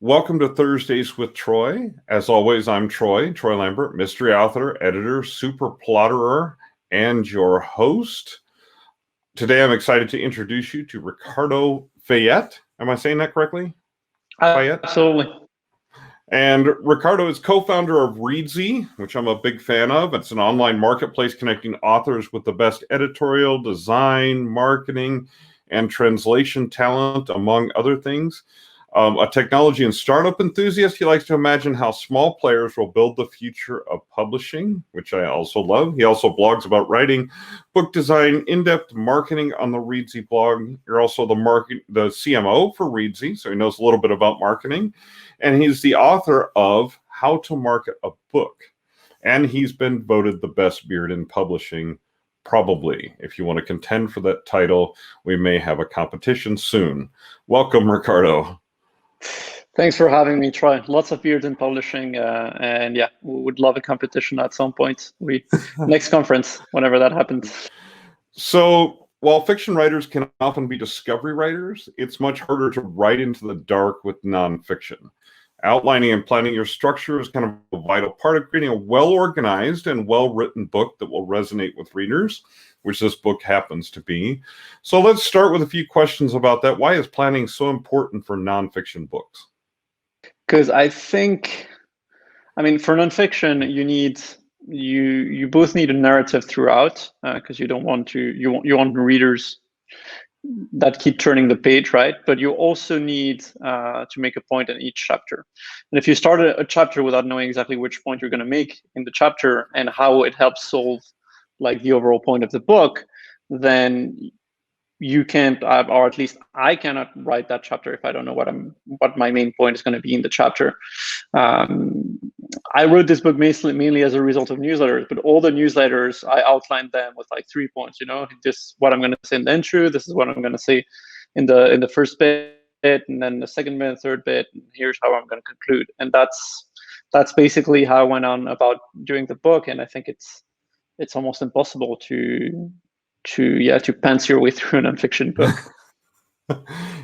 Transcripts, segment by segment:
Welcome to Thursdays with Troy. As always, I'm Troy Lambert, mystery author, editor, super plotterer, and your host. Today, I'm excited to introduce you to Ricardo Fayet. Am I saying that correctly? Fayet? Absolutely. And Ricardo is co-founder of Reedsy, which I'm a big fan of. It's an online marketplace connecting authors with the best editorial, design, marketing, and translation talent, among other things. A technology and startup enthusiast, he likes to imagine how small players will build the future of publishing, which I also love. He also blogs about writing, book design, in-depth marketing on the Reedsy blog. You're also the CMO for Reedsy, so he knows a little bit about marketing. And he's the author of How to Market a Book. And he's been voted the best beard in publishing. Probably. If you want to contend for that title, we may have a competition soon. Welcome, Ricardo. Thanks for having me, Troy. Lots of beards in publishing, and yeah, we would love a competition at some point. Next conference, whenever that happens. So, while fiction writers can often be discovery writers, it's much harder to write into the dark with nonfiction. Outlining and planning your structure is kind of a vital part of creating a well-organized and well-written book that will resonate with readers, which this book happens to be. So let's start with a few questions about that. Why is planning so important for nonfiction books? Because I think, for nonfiction, you both need a narrative throughout, because you want readers that keep turning the page, right? But you also need to make a point in each chapter. And if you start a chapter without knowing exactly which point you're going to make in the chapter and how it helps solve like the overall point of the book, then you can't, or at least I cannot write that chapter if I don't know what my main point is going to be in the chapter. I wrote this book mainly as a result of newsletters, but all the newsletters, I outlined them with like 3 points, this is what I'm going to say in the intro, this is what I'm going to say in the first bit, and then the second bit, third bit, and here's how I'm going to conclude. And that's basically how I went on about doing the book. And I think it's almost impossible to pants your way through a nonfiction book.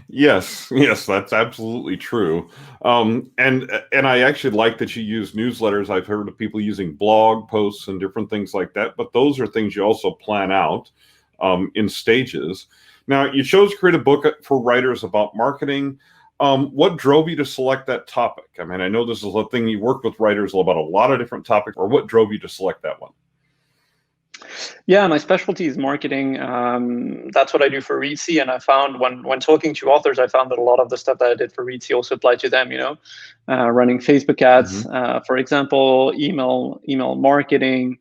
Yes, that's absolutely true. And I actually like that you use newsletters. I've heard of people using blog posts and different things like that, but those are things you also plan out in stages. Now, you chose to create a book for writers about marketing. What drove you to select that topic? I know this is a thing you work with writers about a lot of different topics, or what drove you to select that one? Yeah, my specialty is marketing. That's what I do for Reedsy. And I found when talking to authors, I found that a lot of the stuff that I did for Reedsy also applied to them, running Facebook ads, for example, email marketing,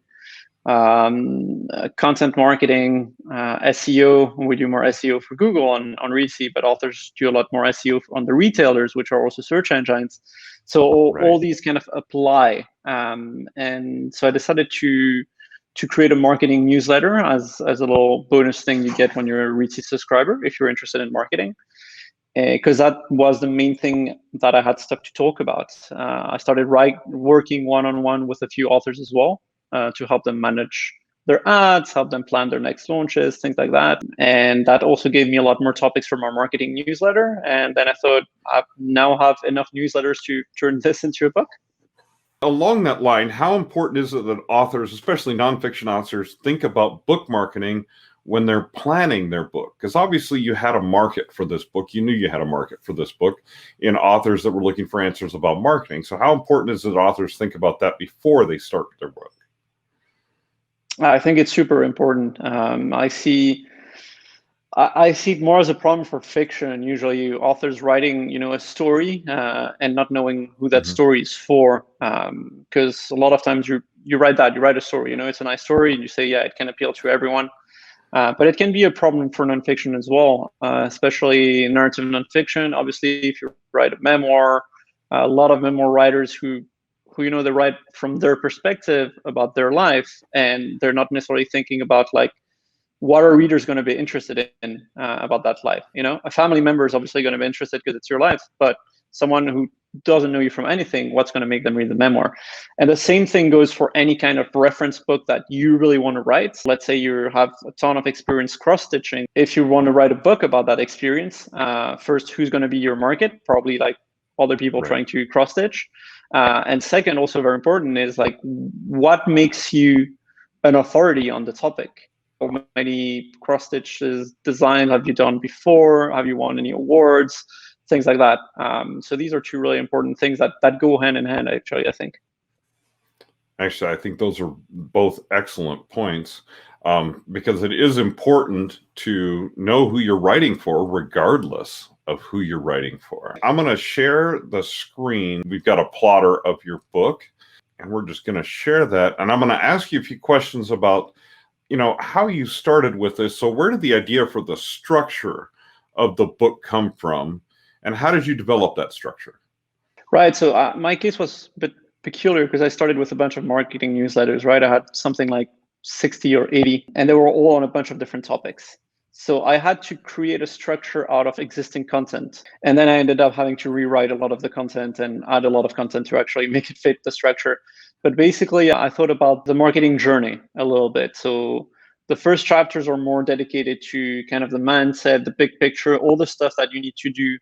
content marketing, SEO. We do more SEO for Google on Reedsy, but authors do a lot more SEO on the retailers, which are also search engines. So all these kind of apply. And so I decided to create a marketing newsletter as a little bonus thing you get when you're a Reedsy subscriber, if you're interested in marketing. Because that was the main thing that I had stuff to talk about. I started working one-on-one with a few authors as well to help them manage their ads, help them plan their next launches, things like that. And that also gave me a lot more topics from our marketing newsletter. And then I thought, I now have enough newsletters to turn this into a book. Along that line, how important is it that authors, especially nonfiction authors, think about book marketing when they're planning their book? Because obviously you had a market for this book. You knew you had a market for this book in authors that were looking for answers about marketing. So how important is it that authors think about that before they start their book? I think it's super important. I see it more as a problem for fiction. Usually authors writing, a story and not knowing who that story is for. Because a lot of times you write a story, it's a nice story and you say, yeah, it can appeal to everyone. But it can be a problem for nonfiction as well, especially narrative nonfiction. Obviously, if you write a memoir, a lot of memoir writers who they write from their perspective about their life, and they're not necessarily thinking about like, what are readers going to be interested in about that life? A family member is obviously going to be interested because it's your life, but someone who doesn't know you from anything, what's going to make them read the memoir? And the same thing goes for any kind of reference book that you really want to write. Let's say you have a ton of experience cross-stitching. If you want to write a book about that experience, first, who's going to be your market? Probably like other people Right. trying to cross stitch. And second, also very important, is like what makes you an authority on the topic. How many cross stitches design have you done before? Have you won any awards? Things like that. So these are two really important things that go hand in hand, actually, I think. Actually, I think those are both excellent points, because it is important to know who you're writing for, regardless of who you're writing for. I'm going to share the screen. We've got a plotter of your book, and we're just going to share that. And I'm going to ask you a few questions about, how you started with this. So where did the idea for the structure of the book come from, and how did you develop that structure? Right. So my case was a bit peculiar because I started with a bunch of marketing newsletters, right? I had something like 60 or 80, and they were all on a bunch of different topics. So I had to create a structure out of existing content. And then I ended up having to rewrite a lot of the content and add a lot of content to actually make it fit the structure. But basically, I thought about the marketing journey a little bit. So the first chapters are more dedicated to kind of the mindset, the big picture, all the stuff that you need to do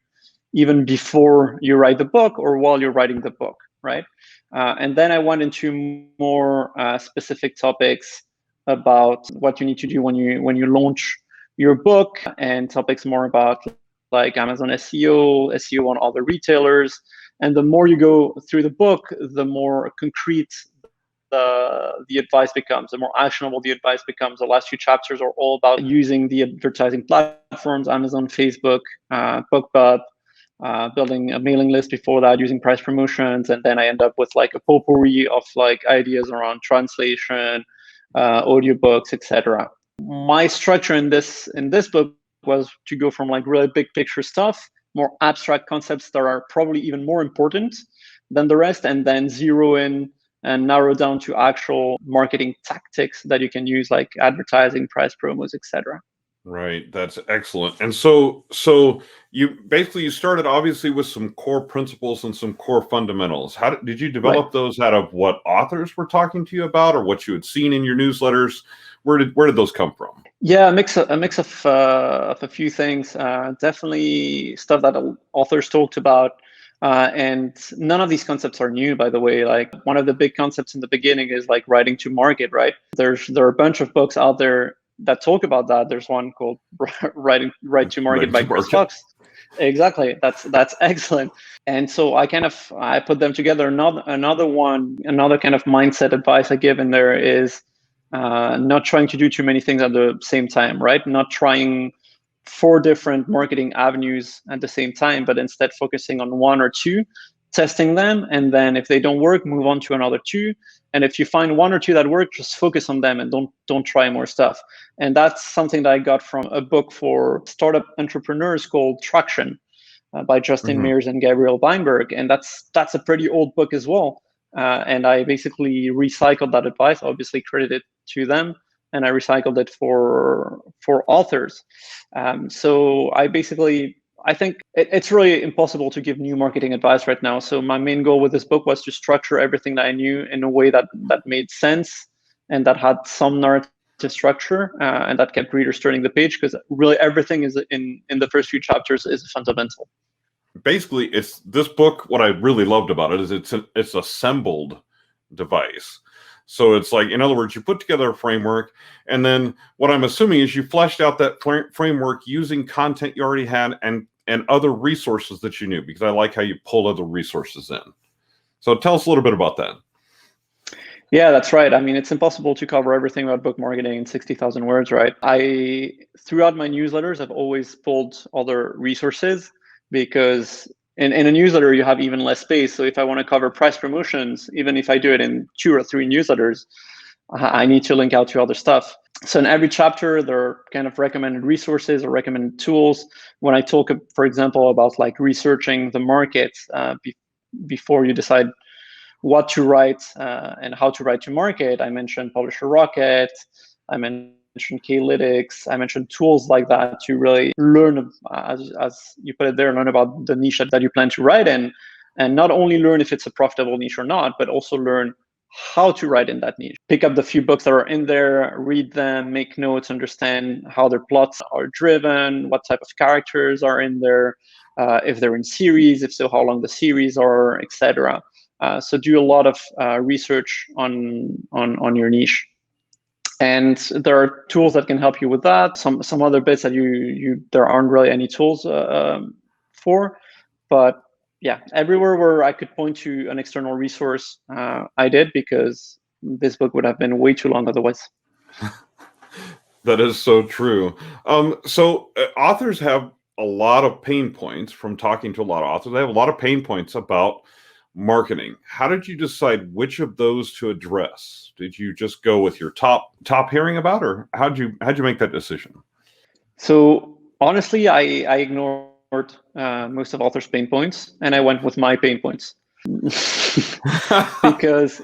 even before you write the book or while you're writing the book, right? And then I went into more specific topics about what you need to do when you launch your book, and topics more about like Amazon SEO, SEO on other retailers. And the more you go through the book, the more concrete the advice becomes, the more actionable the advice becomes. The last few chapters are all about using the advertising platforms, Amazon, Facebook, BookBub, building a mailing list before that, using price promotions, and then I end up with like a potpourri of like ideas around translation, audiobooks, etc. My structure in this book was to go from like really big picture stuff, more abstract concepts that are probably even more important than the rest, and then zero in and narrow down to actual marketing tactics that you can use, like advertising, price promos, etc. Right. That's excellent. And so you started obviously with some core principles and some core fundamentals. How did you develop those out of what authors were talking to you about, or what you had seen in your newsletters? Where did those come from? Yeah, a mix of a few things. Definitely stuff that authors talked about. And none of these concepts are new, by the way. Like one of the big concepts in the beginning is like writing to market, right? There are a bunch of books out there that talk about that. There's one called Write to Market by Chris Fox. Exactly. That's excellent. And so I put them together. Another kind of mindset advice I give in there is not trying to do too many things at the same time, right? Not trying 4 different marketing avenues at the same time, but instead focusing on 1 or 2, testing them, and then if they don't work, move on to another 2. And if you find 1 or 2 that work, just focus on them and don't try more stuff. And that's something that I got from a book for startup entrepreneurs called Traction by Justin Mears and Gabriel Weinberg. And that's a pretty old book as well. And I basically recycled that advice, obviously credited to them, and I recycled it for authors. So I think it's really impossible to give new marketing advice right now. So my main goal with this book was to structure everything that I knew in a way that made sense and that had some narrative structure, and that kept readers turning the page, because really everything is in the first few chapters is fundamental. Basically, it's this book. What I really loved about it is it's assembled device. So it's like, in other words, you put together a framework, and then what I'm assuming is you fleshed out that framework using content you already had and other resources that you knew, because I like how you pull other resources in. So tell us a little bit about that. Yeah, that's right. I mean, it's impossible to cover everything about book marketing in 60,000 words, right? Throughout my newsletters, I've always pulled other resources, because in a newsletter, you have even less space. So if I want to cover price promotions, even if I do it in 2 or 3 newsletters, I need to link out to other stuff. So in every chapter, there are kind of recommended resources or recommended tools. When I talk, for example, about like researching the market before you decide what to write and how to write to market, I mentioned Publisher Rocket, I mentioned K-Lytics, I mentioned tools like that to really learn, as you put it there, learn about the niche that you plan to write in, and not only learn if it's a profitable niche or not, but also learn how to write in that niche. Pick up the few books that are in there, read them, make notes, understand how their plots are driven, what type of characters are in there, if they're in series, if so, how long the series are, etc. So do a lot of research on your niche. And there are tools that can help you with that. Some other bits that there aren't really any tools for, but yeah, everywhere where I could point to an external resource, I did, because this book would have been way too long otherwise. That is so true. Authors have a lot of pain points from talking to a lot of authors. They have a lot of pain points about marketing. How did you decide which of those to address? Did you just go with your top hearing about, or how'd you make that decision? So honestly, I ignored most of authors' pain points, and I went with my pain points. Because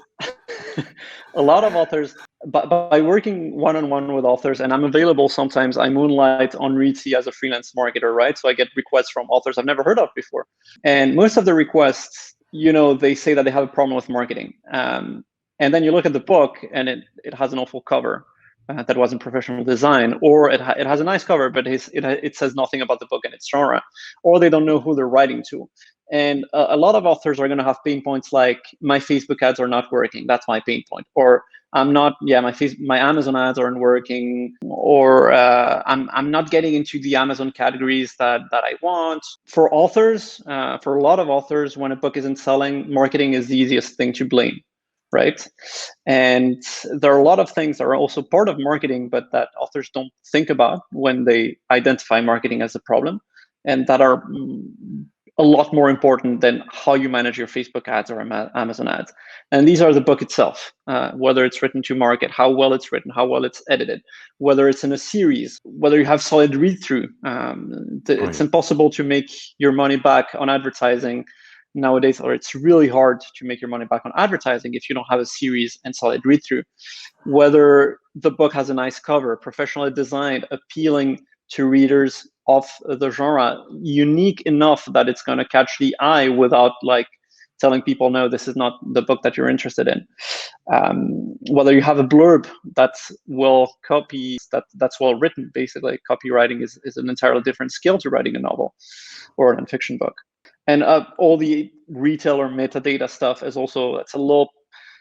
a lot of authors, by working one-on-one with authors, and I'm available sometimes, I moonlight on Reedsy as a freelance marketer, right? So I get requests from authors I've never heard of before. And most of the requests, they say that they have a problem with marketing. And then you look at the book and it has an awful cover that wasn't professional design, or it has a nice cover, but it says nothing about the book and its genre, or they don't know who they're writing to. And a lot of authors are going to have pain points like, my Facebook ads are not working. That's my pain point. Or my Amazon ads aren't working, or I'm not getting into the Amazon categories that I want. For authors, for a lot of authors, when a book isn't selling, marketing is the easiest thing to blame, right? And there are a lot of things that are also part of marketing, but that authors don't think about when they identify marketing as a problem, and that are a lot more important than how you manage your Facebook ads or Amazon ads. And these are the book itself, whether it's written to market, how well it's written, how well it's edited, whether it's in a series, whether you have solid read-through. It's impossible to make your money back on advertising nowadays, or it's really hard to make your money back on advertising if you don't have a series and solid read-through. Whether the book has a nice cover, professionally designed, appealing to readers of the genre, unique enough that it's going to catch the eye without telling people, no, this is not the book that you're interested in. Whether you have a blurb that's well written. Basically, copywriting is an entirely different skill to writing a novel or a nonfiction book. And all the retailer metadata stuff is also, it's a little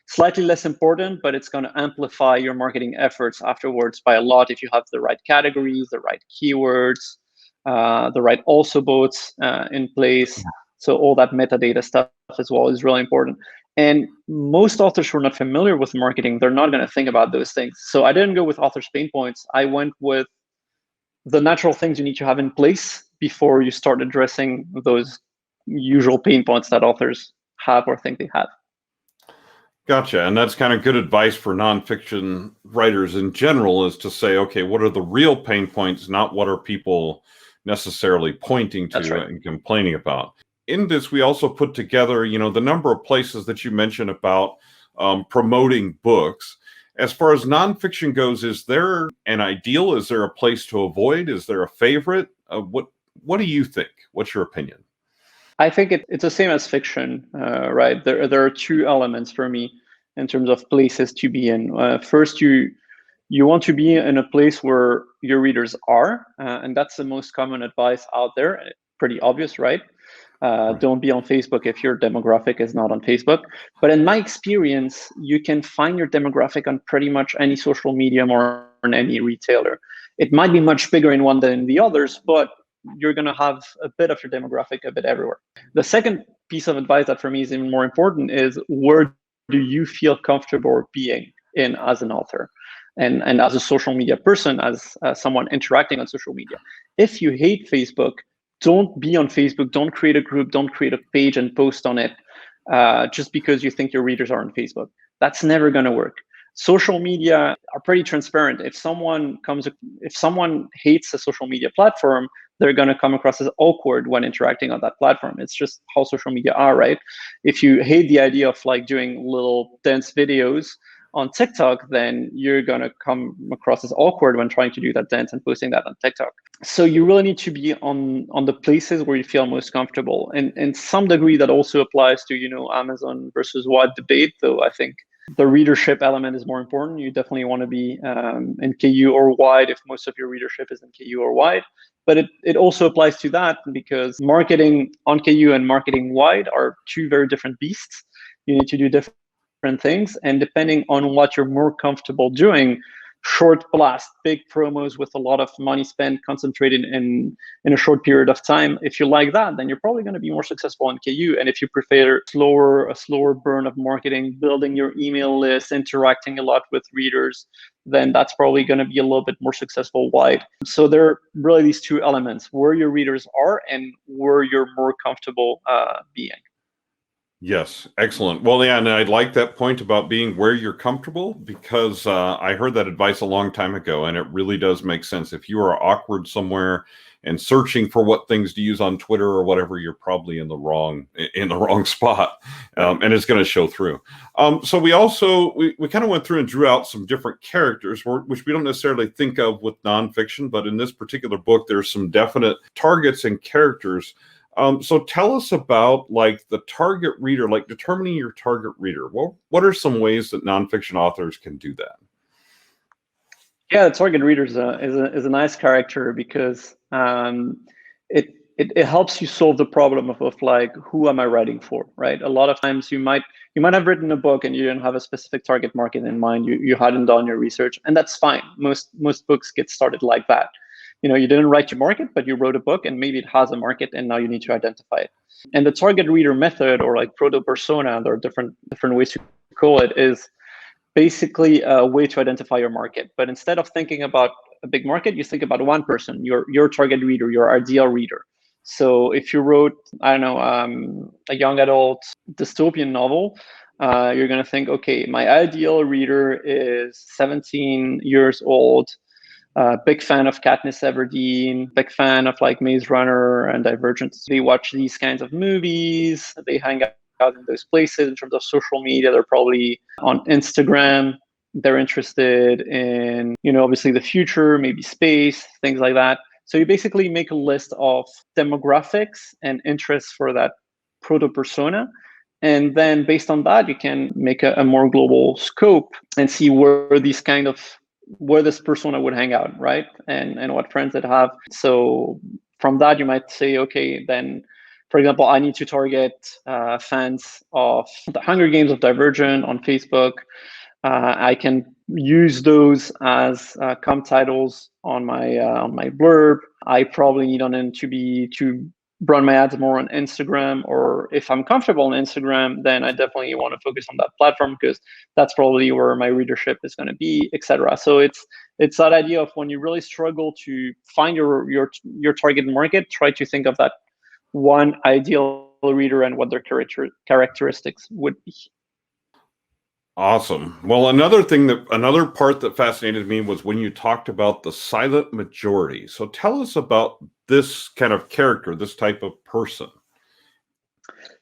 slightly less important, but it's going to amplify your marketing efforts afterwards by a lot if you have the right categories, the right keywords, the right also boats in place. So all that metadata stuff as well is really important. And most authors who are not familiar with marketing, they're not going to think about those things. So I didn't go with authors' pain points. I went with the natural things you need to have in place before you start addressing those usual pain points that authors have or think they have. Gotcha. And that's kind of good advice for nonfiction writers in general, is to say, okay, what are the real pain points, not what are people necessarily pointing to and complaining about. In this, we also put together, the number of places that you mentioned about promoting books. As far as nonfiction goes, is there an ideal? Is there a place to avoid? Is there a favorite? What do you think? What's your opinion? I think it's the same as fiction, right? There are two elements for me in terms of places to be in. First, you want to be in a place where your readers are, and that's the most common advice out there. Pretty obvious, right? Don't be on Facebook if your demographic is not on Facebook. But in my experience, you can find your demographic on pretty much any social medium or on any retailer. It might be much bigger in one than in the others, but you're going to have a bit of your demographic a bit everywhere. The second piece of advice that for me is even more important is, where do you feel comfortable being in as an author and as a social media person, as someone interacting on social media? If you hate Facebook, don't be on Facebook. Don't create a group. Don't create a page and post on it just because you think your readers are on Facebook. That's never going to work. Social media are pretty transparent. If someone hates a social media platform, they're going to come across as awkward when interacting on that platform. It's just how social media are, right? If you hate the idea of doing little dance videos on TikTok, then you're going to come across as awkward when trying to do that dance and posting that on TikTok. So you really need to be on the places where you feel most comfortable. And in some degree, that also applies to, Amazon versus wide debate, though I think the readership element is more important. You definitely want to be in KU or wide if most of your readership is in KU or wide. But it also applies to that, because marketing on KU and marketing wide are two very different beasts. You need to do different things, and depending on what you're more comfortable doing, short blast, big promos with a lot of money spent concentrated in a short period of time. If you like that, then you're probably going to be more successful in KU. And if you prefer a slower burn of marketing, building your email list, interacting a lot with readers, then that's probably going to be a little bit more successful wide. So there are really these two elements: where your readers are and where you're more comfortable being. Yes, excellent. Well, yeah, and I like that point about being where you're comfortable, because I heard that advice a long time ago, and it really does make sense. If you are awkward somewhere and searching for what things to use on Twitter or whatever, you're probably in the wrong spot, and it's going to show through. So we kind of went through and drew out some different characters, which we don't necessarily think of with nonfiction, but in this particular book, there's some definite targets and characters. So tell us about like the target reader, like determining your target reader. Well, what are some ways that nonfiction authors can do that? Yeah, the target reader is a nice character, because it helps you solve the problem of like, who am I writing for, right? A lot of times you might have written a book and you didn't have a specific target market in mind. You hadn't done your research, and that's fine. Most books get started like that. You didn't write your market, but you wrote a book, and maybe it has a market, and now you need to identify it. And the target reader method, or like proto persona, there are different ways to call it, is basically a way to identify your market. But instead of thinking about a big market, you think about one person, your target reader, your ideal reader. So if you wrote, I don't know, a young adult dystopian novel, you're going to think, okay, my ideal reader is 17 years old, big fan of Katniss Everdeen, big fan of like Maze Runner and Divergent. They watch these kinds of movies, they hang out in those places. In terms of social media, they're probably on Instagram. They're interested in, obviously the future, maybe space, things like that. So you basically make a list of demographics and interests for that proto persona. And then based on that, you can make a more global scope and see where this persona would hang out, right? And what friends it have. So from that, you might say, okay, then, for example, I need to target fans of the Hunger Games of Divergent on Facebook. I can use those as com titles on my blurb. I probably need on them to run my ads more on Instagram, or if I'm comfortable on Instagram, then I definitely want to focus on that platform, because that's probably where my readership is going to be, etc. So it's that idea of, when you really struggle to find your target market, try to think of that one ideal reader and what their characteristics would be. Awesome. Well, another part that fascinated me was when you talked about the silent majority. So tell us about this kind of character, this type of person.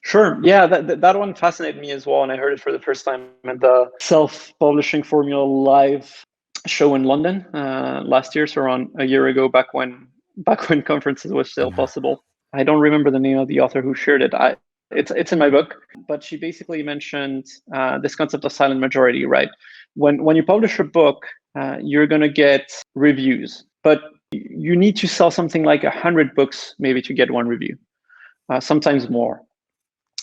Sure. Yeah, that one fascinated me as well, and I heard it for the first time at the Self-Publishing Formula Live show in London last year, so around a year ago, back when conferences were still possible. I don't remember the name of the author who shared it. It's in my book, but she basically mentioned this concept of silent majority, right? When you publish a book, you're going to get reviews, but you need to sell something like 100 books maybe to get one review, sometimes more,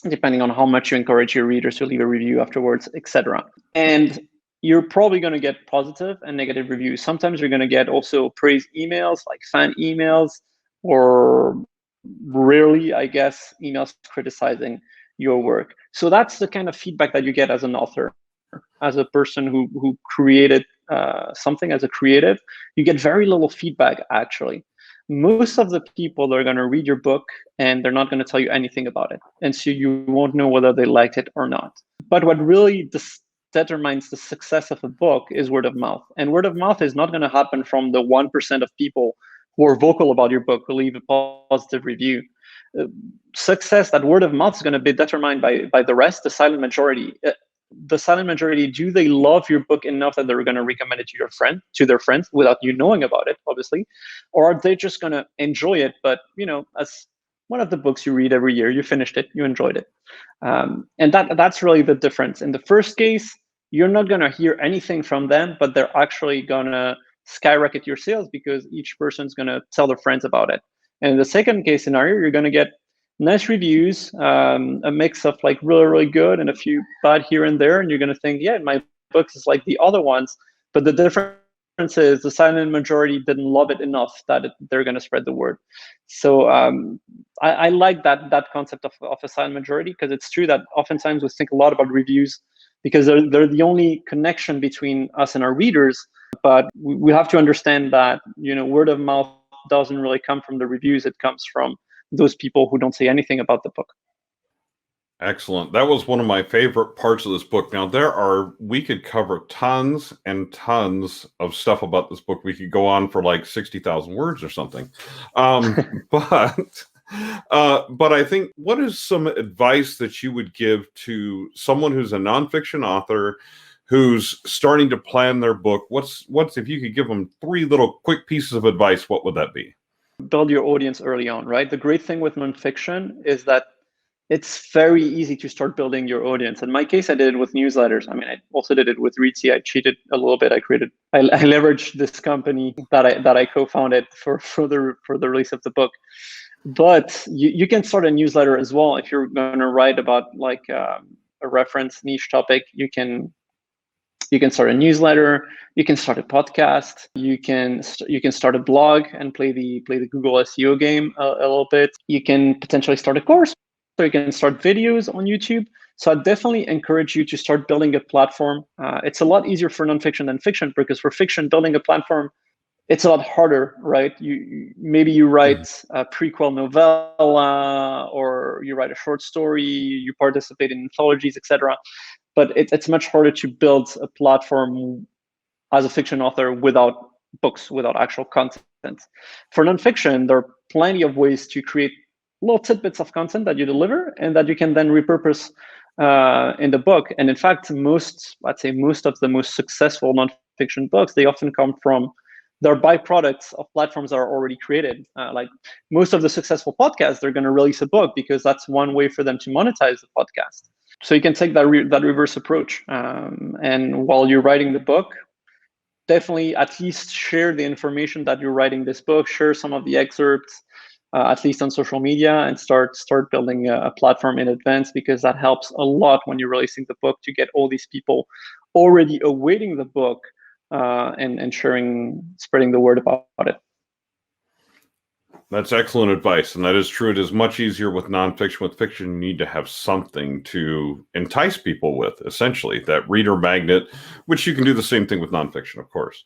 depending on how much you encourage your readers to leave a review afterwards, etc. And you're probably going to get positive and negative reviews. Sometimes you're going to get also praise emails, like fan emails, or rarely, I guess, emails criticizing your work. So that's the kind of feedback that you get as an author, as a person who created something as a creative. You get very little feedback, actually. Most of the people, they're going to read your book and they're not going to tell you anything about it. And so you won't know whether they liked it or not. But what really determines the success of a book is word of mouth. And word of mouth is not going to happen from the 1% of people who are vocal about your book, who leave a positive review. Success, that word of mouth, is going to be determined by the rest, the silent majority. The silent majority, do they love your book enough that they're going to recommend it to their friends without you knowing about it, obviously? Or are they just going to enjoy it, but as one of the books you read every year, you finished it, you enjoyed it. And that's really the difference. In the first case, you're not going to hear anything from them, but they're actually going to skyrocket your sales because each person's going to tell their friends about it. And in the second case scenario, you're going to get nice reviews, a mix of like really, really good and a few bad here and there. And you're going to think, yeah, my books is like the other ones. But the difference is the silent majority didn't love it enough that they're going to spread the word. So I like that concept of a silent majority, because it's true that oftentimes we think a lot about reviews because they're the only connection between us and our readers. But we have to understand that, word of mouth doesn't really come from the reviews. It comes from those people who don't say anything about the book. Excellent. That was one of my favorite parts of this book. Now, we could cover tons and tons of stuff about this book. We could go on for like 60,000 words or something. But I think, what is some advice that you would give to someone who's a nonfiction author who's starting to plan their book? What's if you could give them 3 little quick pieces of advice, what would that be? Build your audience early on, right? The great thing with nonfiction is that it's very easy to start building your audience. In my case, I did it with newsletters. I mean, I also did it with Reedsy. I cheated a little bit. I leveraged this company that I co-founded for the release of the book. But you can start a newsletter as well. If you're going to write about like a reference niche topic, you can start a newsletter. You can start a podcast. You can start a blog and play the Google SEO game a little bit. You can potentially start a course. So you can start videos on YouTube. So I definitely encourage you to start building a platform. It's a lot easier for nonfiction than fiction, because for fiction, building a platform, it's a lot harder, right? Maybe you write a prequel novella, or you write a short story, you participate in anthologies, etc. But it's much harder to build a platform as a fiction author without books, without actual content. For nonfiction, there are plenty of ways to create little tidbits of content that you deliver and that you can then repurpose in the book. And in fact, I'd say most of the most successful nonfiction books, they often come from, they're byproducts of platforms that are already created. Like most of the successful podcasts, they're going to release a book because that's one way for them to monetize the podcast. So you can take that reverse approach. And while you're writing the book, definitely at least share the information that you're writing this book, share some of the excerpts, at least on social media, and start building a platform in advance, because that helps a lot when you're releasing the book to get all these people already awaiting the book and spreading the word about it. That's excellent advice, and that is true. It is much easier with nonfiction. With fiction, you need to have something to entice people with, essentially, that reader magnet, which you can do the same thing with nonfiction, of course.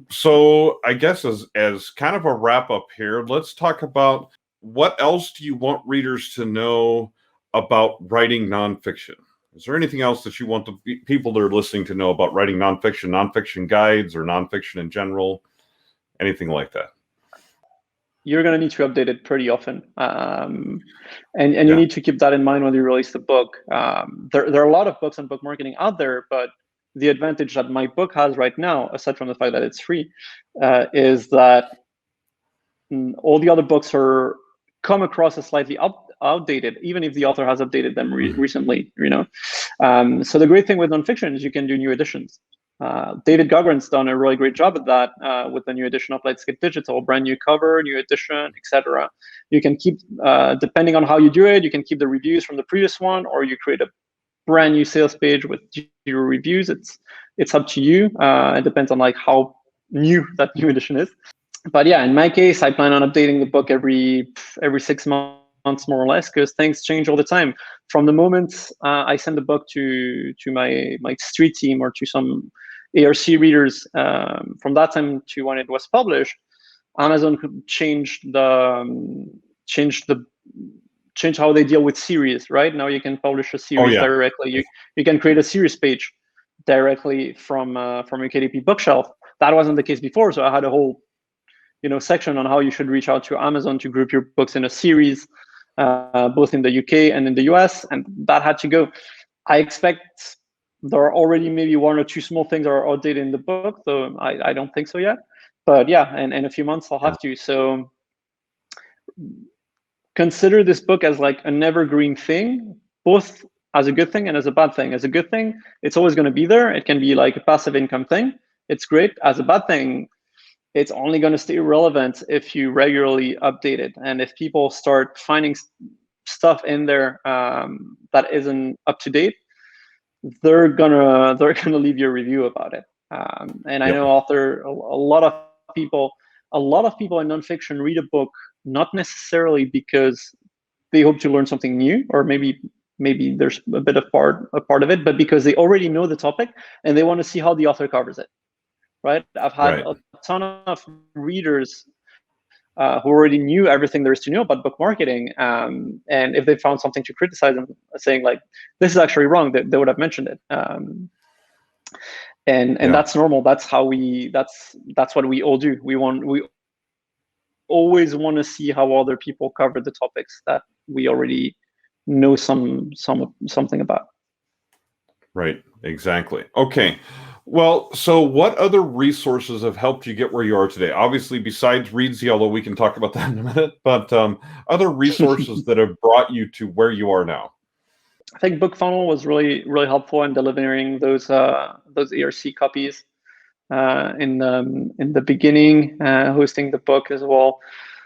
So I guess as kind of a wrap up here, let's talk about, what else do you want readers to know about writing nonfiction? Is there anything else that you want the people that are listening to know about writing nonfiction guides, or nonfiction in general, anything like that? You're going to need to update it pretty often. And you need to keep that in mind when you release the book. There are a lot of books on book marketing out there, but the advantage that my book has right now, aside from the fact that it's free, is that all the other books come across as slightly outdated, even if the author has updated them recently. So the great thing with nonfiction is you can do new editions. David Gogren's done a really great job at that with the new edition of Let's Get Digital, brand new cover, new edition, etc. You can keep, depending on how you do it, you can keep the reviews from the previous one, or you create a brand new sales page with 0 reviews. It's up to you. It depends on like how new that new edition is. But yeah, in my case, I plan on updating the book every 6 months, more or less, because things change all the time. From the moment I send the book to my street team or to some ARC readers, from that time to when it was published, Amazon changed how they deal with series. Right now, you can publish a series directly. You can create a series page directly from your KDP bookshelf. That wasn't the case before, so I had a whole section on how you should reach out to Amazon to group your books in a series, both in the UK and in the US, and that had to go. I expect there are already maybe 1 or 2 small things that are outdated in the book, though I don't think so yet. But yeah, and in a few months I'll have to. So consider this book as like an evergreen thing, both as a good thing and as a bad thing. As a good thing, it's always going to be there. It can be like a passive income thing. it's great. As a bad thing, it's only going to stay relevant if you regularly update it. And if people start finding stuff in there that isn't up to date, they're gonna leave you a review about it. And I know a lot of people in nonfiction read a book not necessarily because they hope to learn something new, or maybe there's a bit of a part of it, but because they already know the topic and they want to see how the author covers it. Right? I've had a ton of readers who already knew everything there is to know about book marketing, and if they found something to criticize and saying like, this is actually wrong, they would have mentioned it. And that's normal. That's how that's what we all do. We always want to see how other people cover the topics that we already know something about. Right, exactly. Okay. Well, so what other resources have helped you get where you are today? Obviously, besides Reedsy, although we can talk about that in a minute, but other resources that have brought you to where you are now? I think BookFunnel was really, really helpful in delivering those ERC copies in the beginning, hosting the book as well.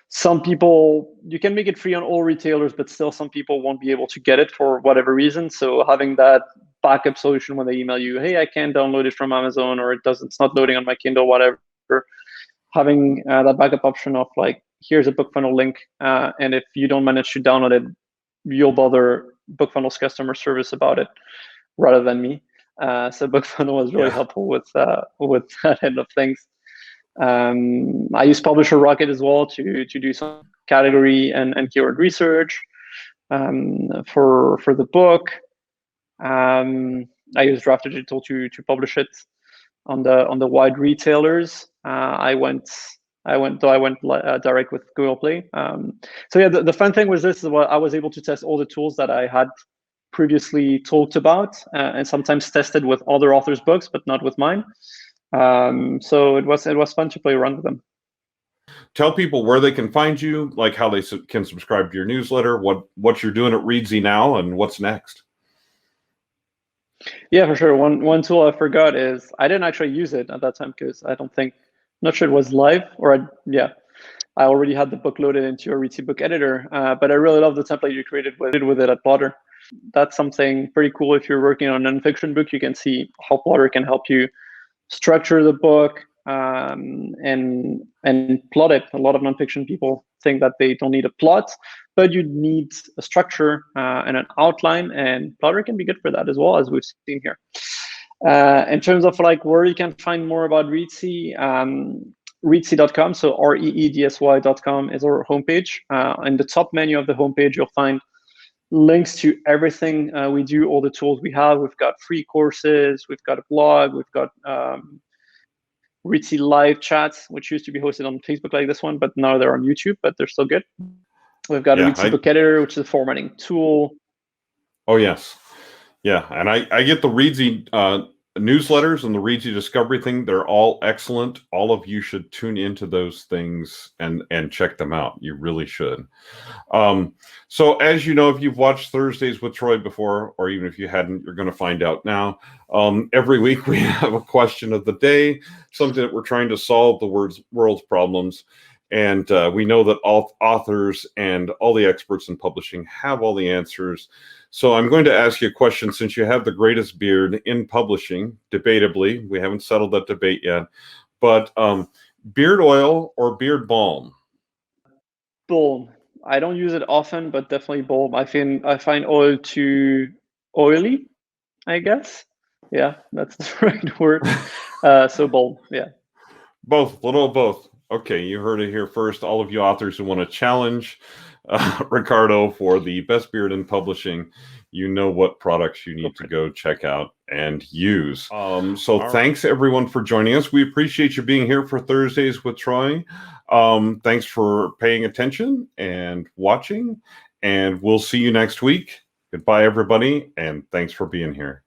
Some people, you can make it free on all retailers, but still some people won't be able to get it for whatever reason. So having that backup solution when they email you, hey, I can't download it from Amazon, or it's not loading on my Kindle, whatever. Having that backup option of like, here's a BookFunnel link, and if you don't manage to download it, you'll bother BookFunnel's customer service about it rather than me. So BookFunnel was really helpful with that end of things. I use Publisher Rocket as well to do some category and keyword research for the book. I use Draft Digital to publish it on the wide retailers. I went direct with Google Play. So yeah, the fun thing was this is what I was able to test all the tools that I had previously talked about, and sometimes tested with other authors' books, but not with mine. So it was fun to play around with them. Tell people where they can find you, like how they can subscribe to your newsletter, what you're doing at Reedsy now, and what's next. Yeah, for sure. One tool I forgot is I didn't actually use it at that time because not sure it was live, or I already had the book loaded into a Reedsy book editor. But I really love the template you created with it at Plottr. That's something pretty cool. If you're working on a nonfiction book, you can see how Plottr can help you structure the book and plot it. A lot of nonfiction people think that they don't need a plot, but you need a structure and an outline, and Plottr can be good for that as well, as we've seen here. In terms of like where you can find more about Reedsy, Reedsy.com, so reedsy.com is our homepage. In the top menu of the homepage, you'll find links to everything we do, all the tools we have. We've got free courses, we've got a blog, we've got Reedsy live chats, which used to be hosted on Facebook like this one, but now they're on YouTube, but they're still good. We've got a Reedsy book editor, which is a formatting tool. Oh, yes. Yeah, and I get the Reedsy newsletters and the Reedsy Discovery thing. They're all excellent. All of you should tune into those things and check them out. You really should. So as you know, if you've watched Thursdays with Troy before, or even if you hadn't, you're going to find out now. Every week we have a question of the day, something that we're trying to solve the world's problems. And we know that all authors and all the experts in publishing have all the answers. So I'm going to ask you a question, since you have the greatest beard in publishing, debatably. We haven't settled that debate yet. But beard oil or beard balm? Balm. I don't use it often, but definitely balm. I find oil too oily, I guess. Yeah, that's the right word. So balm, yeah. Both, little of both. Okay, you heard it here first. All of you authors who want to challenge Ricardo for the best beard in publishing, you know what products you need to go check out and use. Thanks everyone for joining us. We appreciate you being here for Thursdays with Troy. Thanks for paying attention and watching, and we'll see you next week. Goodbye, everybody, and thanks for being here.